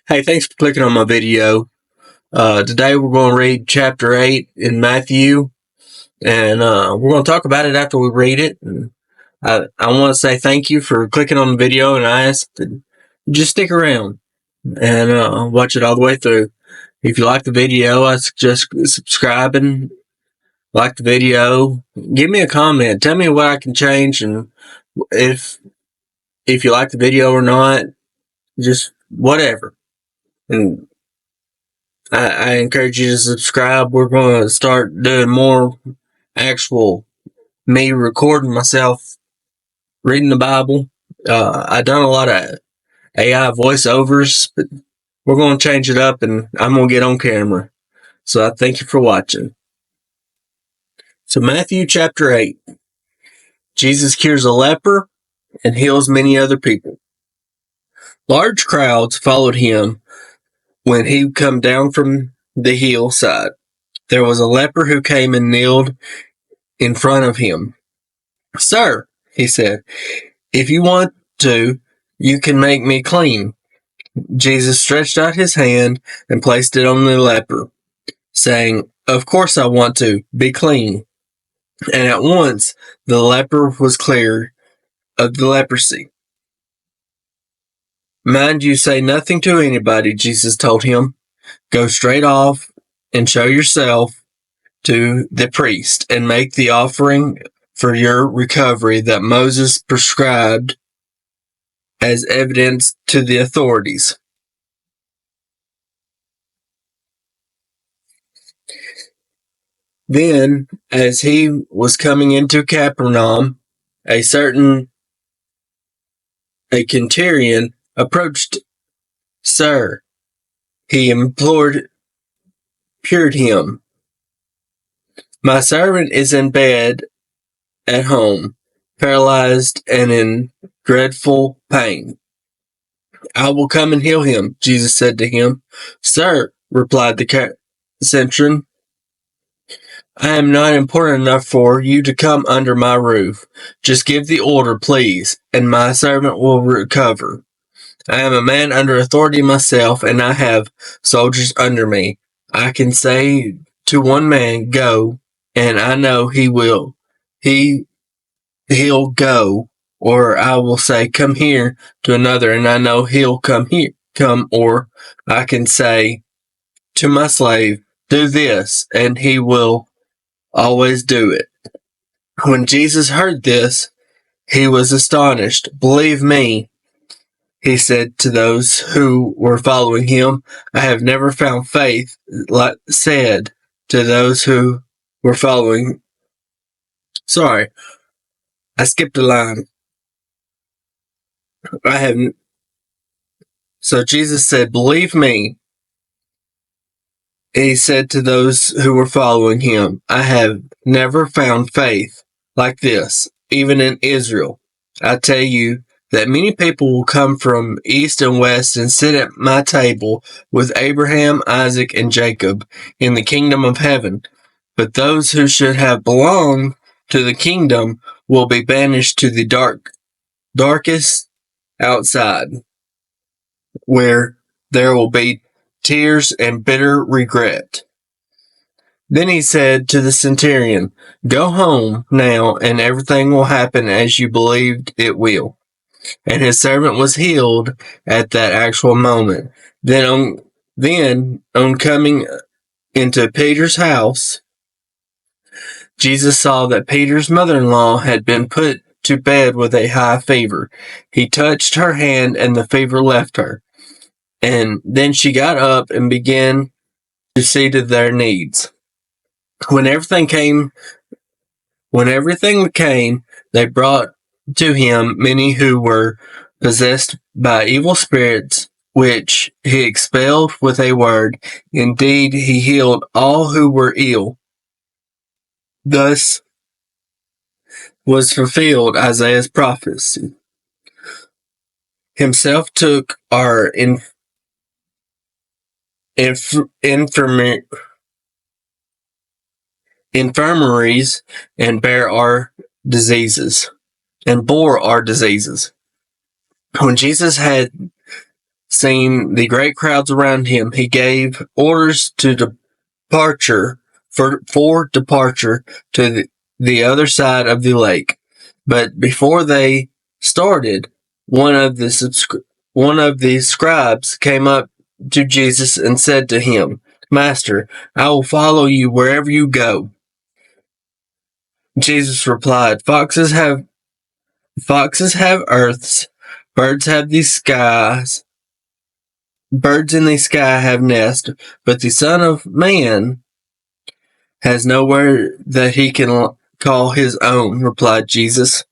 Hey, thanks for clicking on my video. Today we're going to read chapter 8 in Matthew, and we're going to talk about it after we read it. And I want to say thank you for clicking on the video, and I ask that you just stick around and watch it all the way through. If you like the video, I suggest subscribing, like the video, give me a comment, tell me what I can change, and if you like the video or not, just whatever. And I encourage you to subscribe. We're going to start doing more actual me recording myself reading the Bible. I've done a lot of AI voiceovers, but we're going to change it up and I'm going to get on camera. So I thank you for watching. So Matthew chapter 8. Jesus cures a leper and heals many other people. Large crowds followed him when he come down from the hillside. There was a leper who came and kneeled in front of him. "Sir," he said, "if you want to, you can make me clean." Jesus stretched out his hand and placed it on the leper, saying, "Of course I want to. Be clean." And at once the leper was cleared of the leprosy. "Mind you say nothing to anybody," Jesus told him. "Go straight off and show yourself to the priest and make the offering for your recovery that Moses prescribed as evidence to the authorities." Then, as he was coming into Capernaum, a centurion approached. "Sir," he implored him, "my servant is in bed at home, paralyzed and in dreadful pain." "I will come and heal him," Jesus said to him. "Sir," replied the centurion, "I am not important enough for you to come under my roof. Just give the order, please, and my servant will recover. I am a man under authority myself, and I have soldiers under me. I can say to one man, 'Go,' and I know he'll go, or I will say, 'Come here,' to another, and I know he'll come, or I can say to my slave, 'Do this,' and he will always do it." When Jesus heard this, he was astonished. "Believe me," he said to those who were following him, "I have never found faith said to those who were following." Sorry, I skipped a line. So Jesus said, "Believe me," he said to those who were following him, "I have never found faith like this, even in Israel. I tell you that many people will come from east and west and sit at my table with Abraham, Isaac, and Jacob in the kingdom of heaven. But those who should have belonged to the kingdom will be banished to the darkest outside, where there will be tears and bitter regret." Then he said to the centurion, "Go home now, and everything will happen as you believed it will." And his servant was healed at that actual moment. Then on coming into Peter's house, Jesus saw that Peter's mother-in-law had been put to bed with a high fever. He touched her hand, and the fever left her. And then she got up and began to see to their needs. When everything came, they brought to him many who were possessed by evil spirits, which he expelled with a word. Indeed, he healed all who were ill. Thus was fulfilled Isaiah's prophecy. Himself took our infirmaries and bore our diseases. When Jesus had seeing the great crowds around him, he gave orders to departure for departure to the other side of the lake. But before they started, one of the scribes came up to Jesus and said to him, "Master, I will follow you wherever you go." Jesus replied, Foxes have earths, birds have these skies, birds in the sky have nests, but the Son of Man has nowhere that he can call his own," replied Jesus.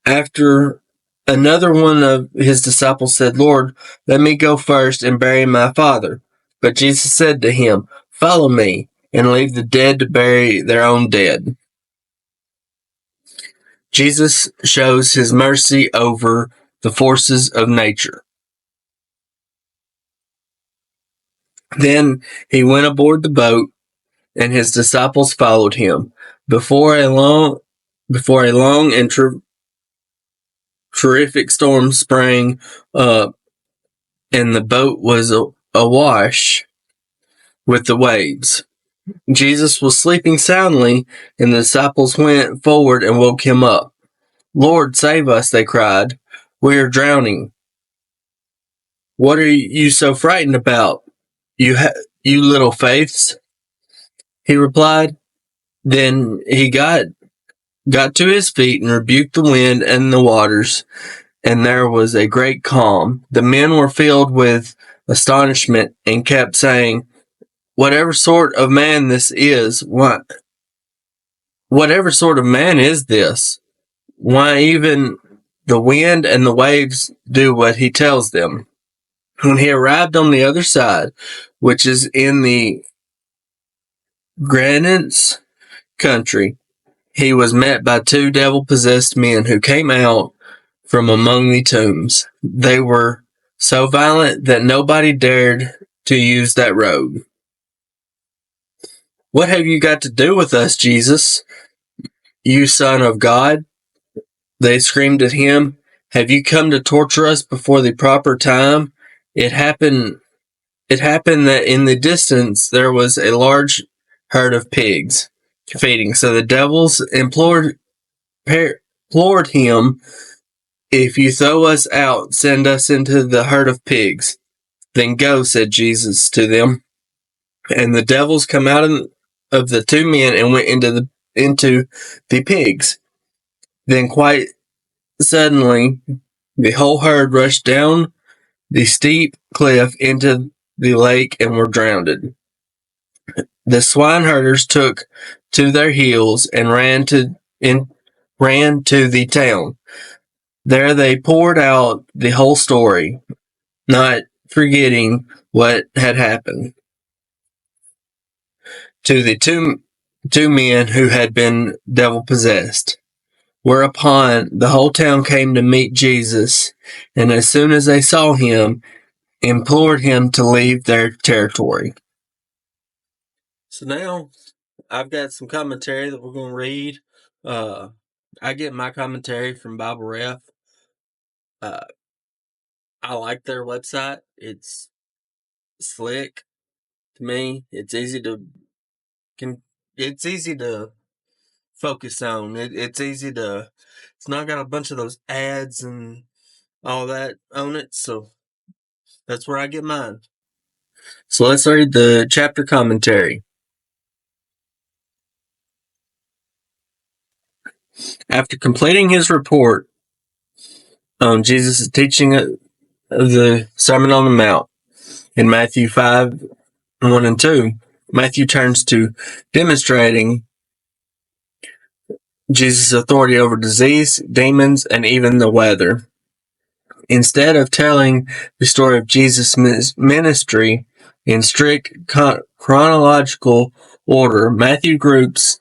After another one of his disciples said, "Lord, let me go first and bury my father." But Jesus said to him, "Follow me, and leave the dead to bury their own dead." Jesus shows his mercy over the forces of nature. Then he went aboard the boat, and his disciples followed him. Before a long and terrific storm sprang up, and the boat was awash with the waves. Jesus was sleeping soundly, and the disciples went forward and woke him up. "Lord, save us," they cried. "We are drowning." "What are you so frightened about, you little faiths?" he replied. Then he got to his feet and rebuked the wind and the waters, and there was a great calm. The men were filled with astonishment and kept saying, "Whatever sort of man this is, whatever sort of man is this? Why, even the wind and the waves do what he tells them." When he arrived on the other side, which is in the Granite country, he was met by two devil-possessed men who came out from among the tombs. They were so violent that nobody dared to use that road. "What have you got to do with us, Jesus, you Son of God?" they screamed at him. "Have you come to torture us before the proper time?" It happened that in the distance there was a large herd of pigs feeding. So the devils implored him, "If you throw us out, send us into the herd of pigs." "Then go," said Jesus to them. And the devils come out of the two men and went into the pigs. Then quite suddenly the whole herd rushed down the steep cliff into the lake and were drowned. The swineherders took to their heels and ran to the town. There they poured out the whole story, not forgetting what had happened to the two men who had been devil possessed. Whereupon the whole town came to meet Jesus, and as soon as they saw him, implored him to leave their territory. So now I've got some commentary that we're going to read. I get my commentary from Bible Ref. I like their website. It's slick to me. It's easy to focus on. It's easy to. It's not got a bunch of those ads and all that on it. So that's where I get mine. So let's read the chapter commentary. After completing his report on Jesus' teaching of the Sermon on the Mount in Matthew 5:1 and 2, Matthew turns to demonstrating Jesus' authority over disease, demons, and even the weather. Instead of telling the story of Jesus' ministry in strict chronological order, Matthew groups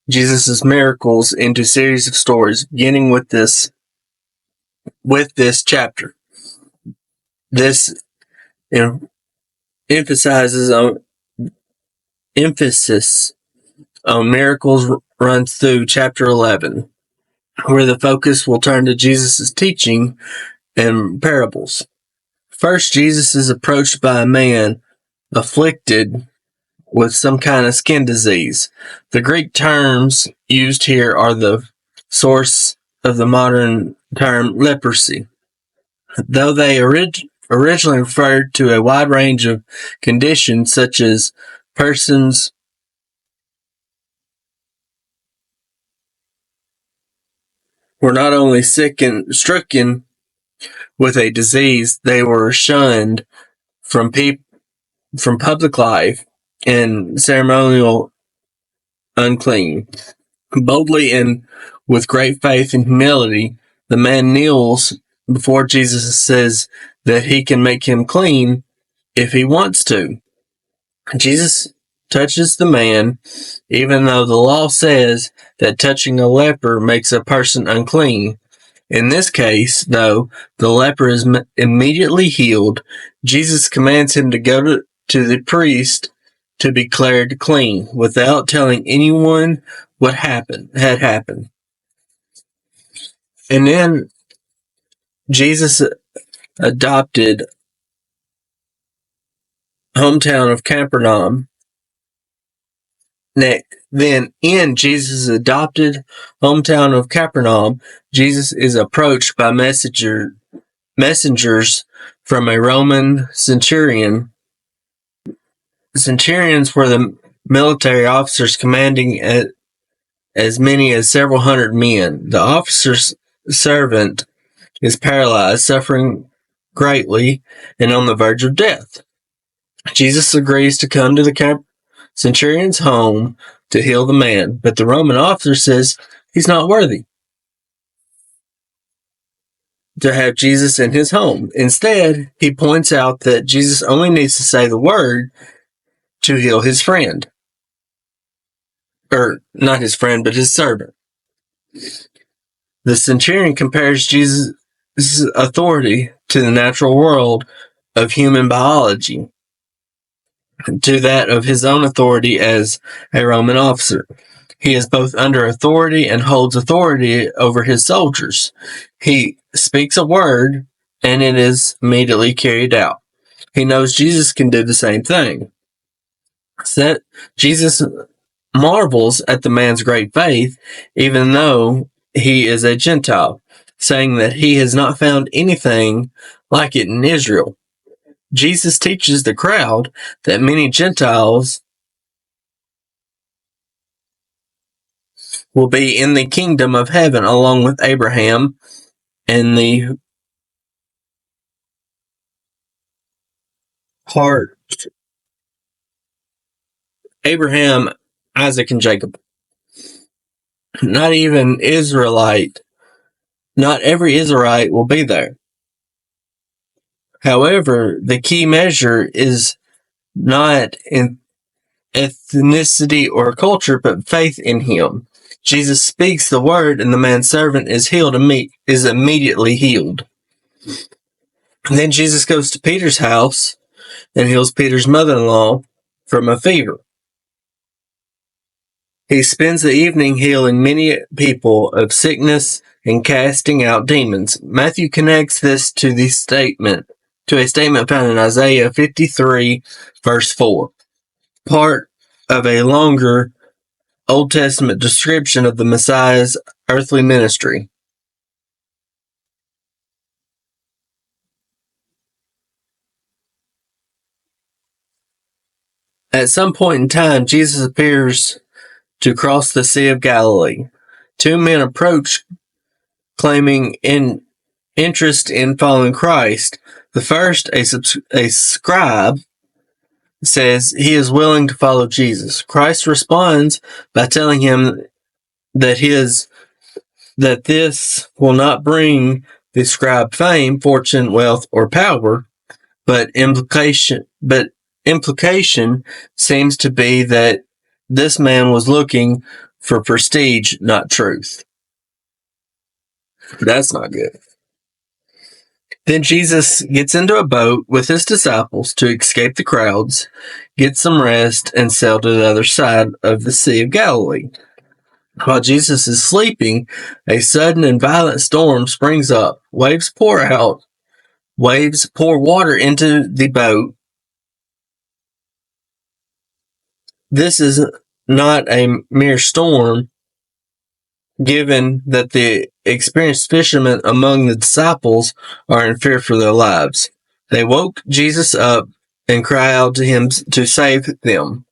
Jesus' miracles into a series of stories, beginning with this chapter. This emphasis on miracles runs through chapter 11, where the focus will turn to Jesus' teaching and parables. First, Jesus is approached by a man afflicted with some kind of skin disease. The Greek terms used here are the source of the modern term leprosy, though they originally referred to a wide range of conditions such as persons were not only sick and stricken with a disease, they were shunned from from public life and ceremonial unclean. Boldly and with great faith and humility, the man kneels before Jesus and says that he can make him clean if he wants to. Jesus touches the man, even though the law says that touching a leper makes a person unclean. In this case, though, the leper is immediately healed. Jesus commands him to go to the priest to be declared clean without telling anyone what had happened. And then Jesus adopted hometown of Capernaum. Then in Jesus' adopted hometown of Capernaum, Jesus is approached by messengers from a Roman centurion. Centurions were the military officers commanding as many as several hundred men. The officer's servant is paralyzed, suffering greatly, and on the verge of death. Jesus agrees to come to the centurion's home to heal the man, but the Roman officer says he's not worthy to have Jesus in his home. Instead, he points out that Jesus only needs to say the word to heal his friend. Or not his friend, but his servant. The centurion compares Jesus' authority to the natural world of human biology, to that of his own authority as a Roman officer. He is both under authority and holds authority over his soldiers. He speaks a word, and it is immediately carried out. He knows Jesus can do the same thing. Jesus marvels at the man's great faith, even though he is a Gentile, saying that he has not found anything like it in Israel. Jesus teaches the crowd that many Gentiles will be in the kingdom of heaven along with Abraham and the heart. Abraham, Isaac, and Jacob. Not even Israelite. Not every Israelite will be there. However, the key measure is not in ethnicity or culture, but faith in him. Jesus speaks the word, and the man's servant is immediately healed. And then Jesus goes to Peter's house and heals Peter's mother-in-law from a fever. He spends the evening healing many people of sickness and casting out demons. Matthew connects this to a statement found in Isaiah 53, verse 4, part of a longer Old Testament description of the Messiah's earthly ministry. At some point in time, Jesus appears to cross the Sea of Galilee. Two men approach, claiming interest in following Christ. The first, a scribe, says he is willing to follow Jesus. Christ responds by telling him that this will not bring the scribe fame, fortune, wealth, or power, but implication seems to be that this man was looking for prestige, not truth. That's not good. Then Jesus gets into a boat with his disciples to escape the crowds, get some rest, and sail to the other side of the Sea of Galilee. While Jesus is sleeping, a sudden and violent storm springs up. Waves pour out Waves pour water into the boat. This is not a mere storm, given that the experienced fishermen among the disciples are in fear for their lives. They woke Jesus up and cried out to him to save them.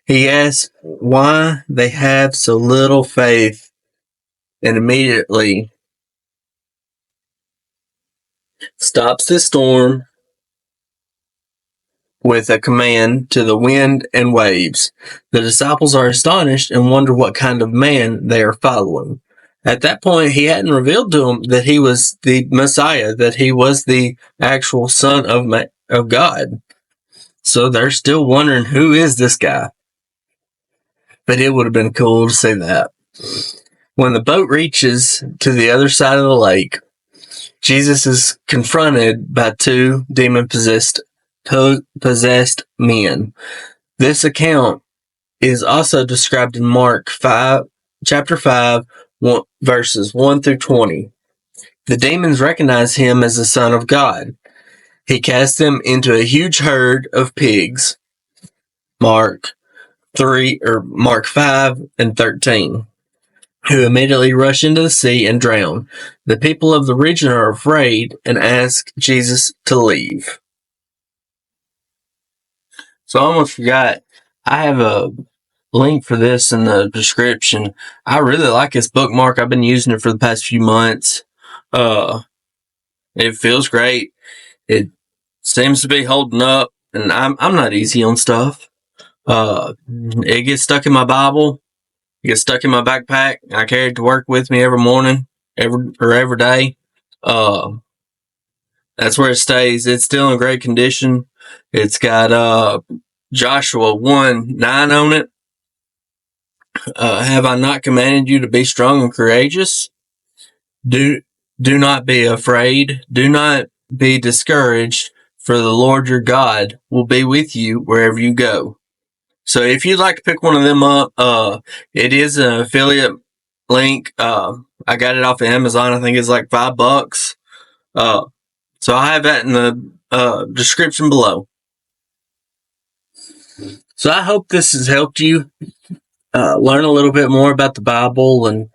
He asked why they have so little faith, and immediately stops the storm with a command to the wind and waves. The disciples are astonished and wonder what kind of man they are following. At that point, he hadn't revealed to them that he was the Messiah, that he was the actual Son of God. So they're still wondering, who is this guy? But it would have been cool to see that. When the boat reaches to the other side of the lake, Jesus is confronted by two demon-possessed men. This account is also described in Mark 5, chapter 5, verses 1 through 20. The demons recognize him as the Son of God. He casts them into a huge herd of pigs. Mark 5 and 13. Who immediately rush into the sea and drown. The people of the region are afraid and ask Jesus to leave. So I almost forgot. I have a link for this in the description. I really like this bookmark. I've been using it for the past few months. It feels great. It seems to be holding up, and I'm not easy on stuff. It gets stuck in my Bible. It gets stuck in my backpack. I carry it to work with me every morning, every day. That's where it stays. It's still in great condition. It's got Joshua 1:9 on it. Have I not commanded you to be strong and courageous? Do not be afraid. Do not be discouraged, for the Lord your God will be with you wherever you go. So if you'd like to pick one of them up, it is an affiliate link. I got it off of Amazon. I think it's like $5. So I have that in the description below. So I hope this has helped you learn a little bit more about the Bible and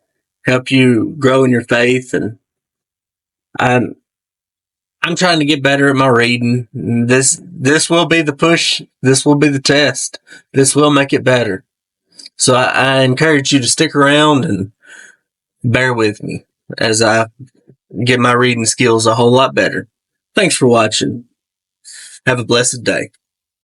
help you grow in your faith. And I'm trying to get better at my reading. This will be the push. This will be the test. This will make it better. So I encourage you to stick around and bear with me as I get my reading skills a whole lot better. Thanks for watching. Have a blessed day.